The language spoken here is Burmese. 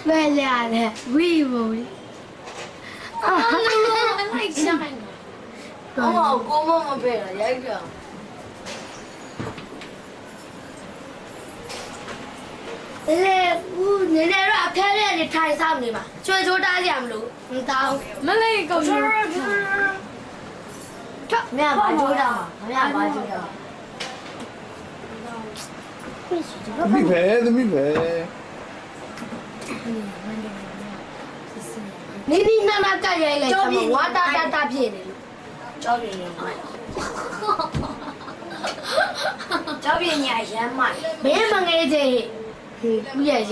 ပဲလေဝီဘိုအာလိုက်ဆိုင်哦，我妈妈背了，也个。ဦးနည်းနည်းတော့အခက်နဲ့နေထိုင်ဆောင်နေမှာချွေချိုးတားကြမလို့မတောင်း မလေးကောင် 没有白猪的嘛，没有白猪的。သမီးပဲသမီးပဲ နေနေနာနာကရိုက်လိုက်တော့ဝါတာတာဖြစ်နေလို့ 招别人买。招别人也买。 မင်းမငယ်ချင်းဦးရဲ့